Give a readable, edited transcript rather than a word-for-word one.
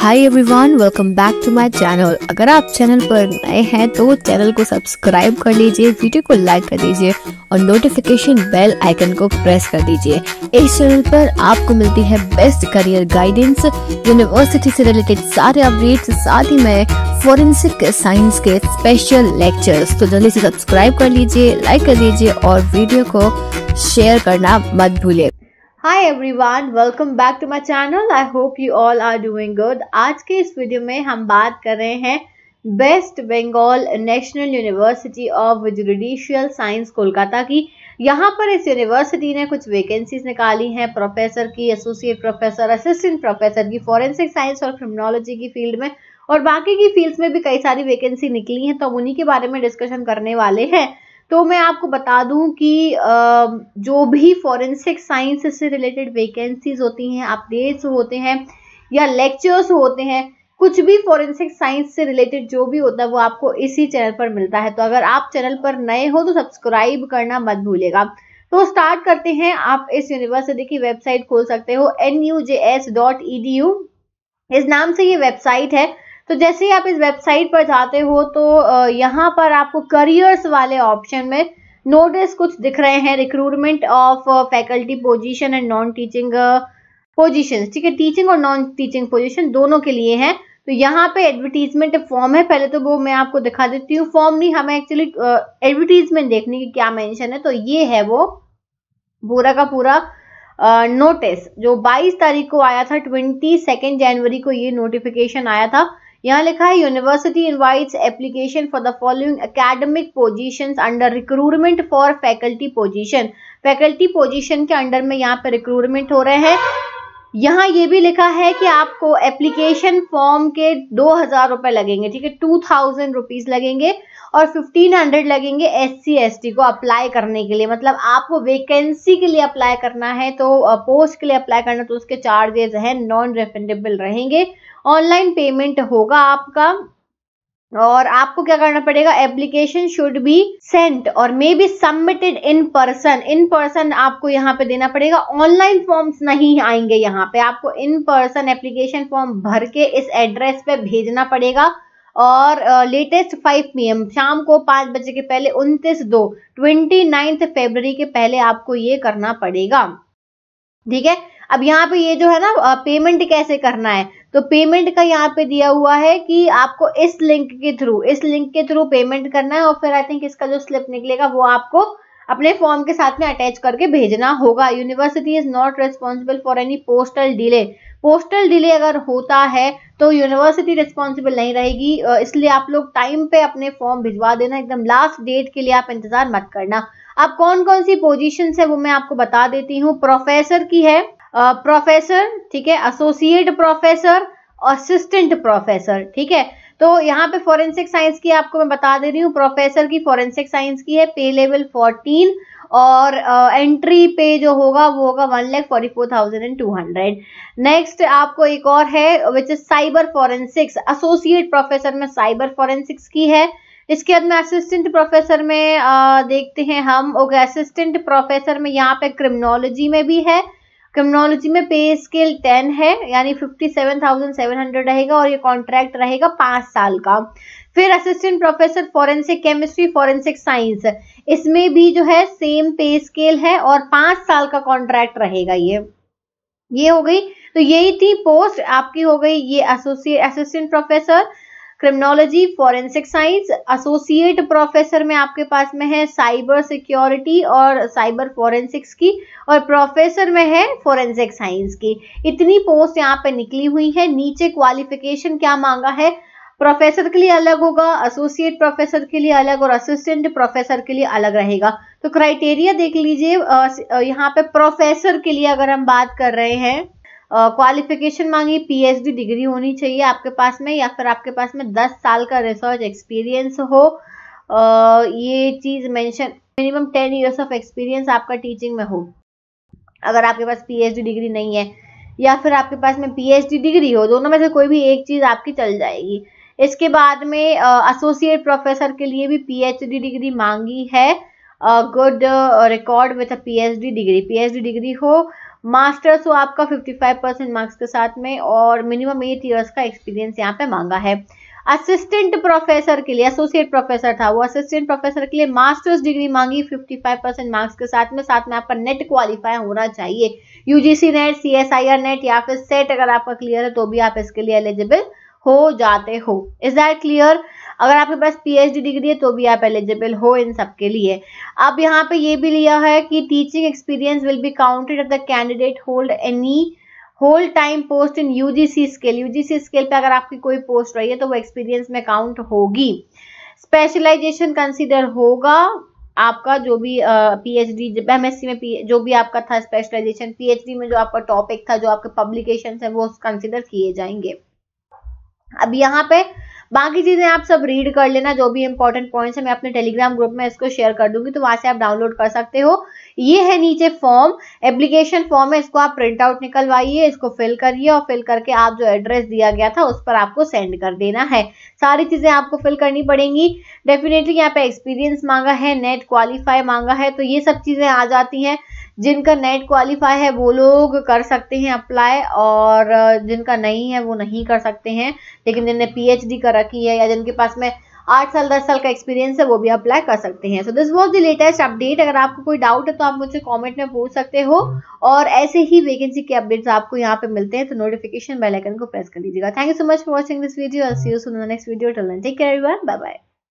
Hi everyone, welcome back to my channel. अगर आप channel पर नए हैं तो चैनल को सब्सक्राइब कर लीजिए, वीडियो को लाइक कर दीजिए और नोटिफिकेशन बेल आइकन को प्रेस कर दीजिए। इस चैनल पर आपको मिलती है बेस्ट करियर गाइडेंस, यूनिवर्सिटी से रिलेटेड सारे अपडेट्स, साथ ही में फॉरेंसिक साइंस के स्पेशल लेक्चर्स। तो जल्दी से सब्सक्राइब कर लीजिए, लाइक कर दीजिए और वीडियो को शेयर करना मत भूलिए। Hi everyone, welcome back to my channel. I hope you all are doing good. आज के इस वीडियो में हम बात कर रहे हैं West Bengal National University of Judicial Science Kolkata की। यहाँ पर इस यूनिवर्सिटी ने कुछ वैकेंसीज निकाली हैं प्रोफेसर की, एसोसिएट प्रोफेसर, असिस्टेंट प्रोफेसर की, फॉरेंसिक साइंस और क्रिमिनोलॉजी की फील्ड में और बाकी की फील्ड्स में भी कई सारी वैकेंसी निकली हैं, तो उन्हीं के बारे में डिस्कशन करने वाले हैं। तो मैं आपको बता दूं कि जो भी फॉरेंसिक साइंस से रिलेटेड वैकेंसीज होती हैं, अपडेट्स होते हैं या लेक्चर्स होते हैं, कुछ भी फॉरेंसिक साइंस से रिलेटेड जो भी होता है वो आपको इसी चैनल पर मिलता है। तो अगर आप चैनल पर नए हो तो सब्सक्राइब करना मत भूलिएगा। तो स्टार्ट करते हैं। आप इस यूनिवर्सिटी की वेबसाइट खोल सकते हो, nujs.edu इस नाम से ये वेबसाइट है। तो जैसे ही आप इस वेबसाइट पर जाते हो तो यहाँ पर आपको करियर्स वाले ऑप्शन में नोटिस कुछ दिख रहे हैं, recruitment of faculty position and non teaching position. ठीक है, टीचिंग और नॉन टीचिंग पोजीशन दोनों के लिए हैं। तो यहाँ पे एडवर्टीजमेंट फॉर्म है, पहले तो वो मैं आपको दिखा देती हूँ। फॉर्म नहीं, हमें एक्चुअली एडवर्टीजमेंट देखने की क्या मेंशन है। तो ये है वो पूरा का पूरा नोटिस जो 22 तारीख को आया था, 22 जनवरी को ये नोटिफिकेशन आया था। यहाँ लिखा है university invites application for the following academic positions under recruitment for faculty position. Faculty position के अंडर में यहाँ पे रिक्रूटमेंट हो रहे हैं। यहाँ ये भी लिखा है कि आपको एप्लीकेशन फॉर्म के 2000 रुपए लगेंगे। ठीक है, 2000 रुपीज लगेंगे और 1500 लगेंगे SC ST को अप्लाई करने के लिए। मतलब आपको वैकेंसी के लिए अप्लाई करना है तो पोस्ट के लिए अप्लाई करना तो उसके चार्जेस हैं नॉन रिफंडेबल रहेंगे। ऑनलाइन पेमेंट होगा आपका और आपको क्या करना पड़ेगा, एप्लीकेशन शुड बी सेंट और may be submitted in person. In person आपको यहाँ पे देना पड़ेगा, ऑनलाइन फॉर्म्स नहीं आएंगे। यहाँ पे आपको इन पर्सन एप्लीकेशन फॉर्म भर के इस एड्रेस पे भेजना पड़ेगा और लेटेस्ट 5 PM शाम को 5 बजे के पहले 29 फरवरी के पहले आपको ये करना पड़ेगा। ठीक है, अब यहाँ पे ये जो है ना पेमेंट कैसे करना है, तो पेमेंट का यहाँ पे दिया हुआ है कि आपको इस लिंक के थ्रू पेमेंट करना है और फिर आई थिंक इसका जो स्लिप निकलेगा वो आपको अपने फॉर्म के साथ में अटैच करके भेजना होगा। University is not responsible for any postal delay. Postal delay अगर होता है तो यूनिवर्सिटी रिस्पॉन्सिबल नहीं रहेगी, इसलिए आप लोग टाइम पे अपने फॉर्म भिजवा देना, एकदम लास्ट डेट के लिए आप इंतजार मत करना। अब कौन कौन सी पोजीशन है वो मैं आपको बता देती हूँ। प्रोफेसर की है, प्रोफेसर, ठीक है, एसोसिएट प्रोफेसर, असिस्टेंट प्रोफेसर। ठीक है, तो यहाँ पे फॉरेंसिक साइंस की आपको मैं बता दे रही हूँ। प्रोफेसर की फॉरेंसिक साइंस की है, पे लेवल 14 और एंट्री पे जो होगा वो होगा 1,44,200। नेक्स्ट आपको एक और है which is cyber forensics, associate professor में साइबर फॉरेंसिक्स की है। इसके बाद में असिस्टेंट प्रोफेसर में देखते हैं हम। ओके, असिस्टेंट प्रोफेसर में यहाँ पे क्रिमिनोलॉजी में भी है। क्रिमिनोलॉजी में पे स्केल 10 है, यानी 57,700 रहेगा और ये कॉन्ट्रैक्ट रहेगा 5 साल का। फिर assistant professor forensic chemistry, forensic science, इसमें भी जो है सेम पे स्केल है और 5 साल का कॉन्ट्रैक्ट रहेगा। ये हो गई। तो यही थी पोस्ट आपकी हो गई, ये assistant professor criminology, forensic science. Associate professor में आपके पास में है साइबर सिक्योरिटी और साइबर फॉरेंसिक्स की, और प्रोफेसर में है फॉरेंसिक साइंस की। इतनी पोस्ट यहाँ पे निकली हुई है। नीचे क्वालिफिकेशन क्या मांगा है, प्रोफेसर के लिए अलग होगा, एसोसिएट प्रोफेसर के लिए अलग और असिस्टेंट प्रोफेसर के लिए अलग रहेगा। तो क्राइटेरिया देख लीजिए। यहाँ पे प्रोफेसर के लिए अगर हम बात कर रहे हैं, क्वालिफिकेशन मांगी PhD डिग्री होनी चाहिए आपके पास में, या फिर आपके पास में 10 साल का रिसर्च एक्सपीरियंस हो। ये चीज mention, minimum 10 years of experience आपका टीचिंग में हो। अगर आपके पास PhD डिग्री नहीं है या फिर आपके पास में PhD डिग्री हो, दोनों में से कोई भी एक चीज आपकी चल जाएगी। इसके बाद में एसोसिएट प्रोफेसर के लिए भी PhD डिग्री मांगी है, good record with PhD degree हो। मास्टर्स हो आपका 55% मार्क्स के साथ में, और मिनिमम 8 इयर्स का एक्सपीरियंस यहाँ पे मांगा है। असिस्टेंट प्रोफेसर के लिए, एसोसिएट प्रोफेसर था वो, असिस्टेंट प्रोफेसर के लिए मास्टर्स डिग्री मांगी 55% मार्क्स के साथ में आपका नेट क्वालिफाई होना चाहिए, यूजीसी नेट, सीएसआईआर नेट या फिर सेट अगर आपका क्लियर है तो भी आप इसके लिए एलिजिबल हो जाते हो। Is that clear? अगर आपके पास पीएचडी डिग्री है तो भी आप एलिजिबल हो इन सब के लिए। अब यहाँ पे ये भी लिया है कि teaching experience will be counted if the candidate hold any whole time post in UGC scale. UGC scale पे अगर आपकी कोई पोस्ट रही है तो वो एक्सपीरियंस में काउंट होगी। स्पेशलाइजेशन कंसीडर होगा आपका, जो भी पीएचडी, एमएससी में जो भी आपका था स्पेशलाइजेशन, पीएचडी में जो आपका टॉपिक था, जो आपके पब्लिकेशन है वो कंसीडर किए जाएंगे। अब यहाँ पे बाकी चीजें आप सब रीड कर लेना, जो भी इंपॉर्टेंट पॉइंट्स है मैं अपने टेलीग्राम ग्रुप में इसको शेयर कर दूंगी, तो वहां से आप डाउनलोड कर सकते हो। ये है नीचे फॉर्म, एप्लीकेशन फॉर्म है, इसको आप प्रिंट आउट निकलवाइए, इसको फिल करिए और फिल करके आप जो एड्रेस दिया गया था उस पर आपको सेंड कर देना है। सारी चीजें आपको फिल करनी पड़ेंगी। डेफिनेटली यहाँ पे एक्सपीरियंस मांगा है, नेट क्वालिफाई मांगा है, तो ये सब चीजें आ जाती हैं। जिनका नेट क्वालिफाई है वो लोग कर सकते हैं अप्लाई, और जिनका नहीं है वो नहीं कर सकते हैं, लेकिन जिनने पीएचडी कर रखी है या जिनके पास में 8 साल 10 साल का एक्सपीरियंस है वो भी अप्लाई कर सकते हैं। So this was the latest update. अगर आपको कोई डाउट है तो आप मुझसे कमेंट में पूछ सकते हो, और ऐसे ही वैकेंसी के अपडेट्स आपको यहाँ पे मिलते हैं, तो नोटिफिकेशन बेल आइकन को प्रेस कर लीजिएगा। Thank you so much for watching this video. I see you soon in the next video. Till then take care everyone, bye bye.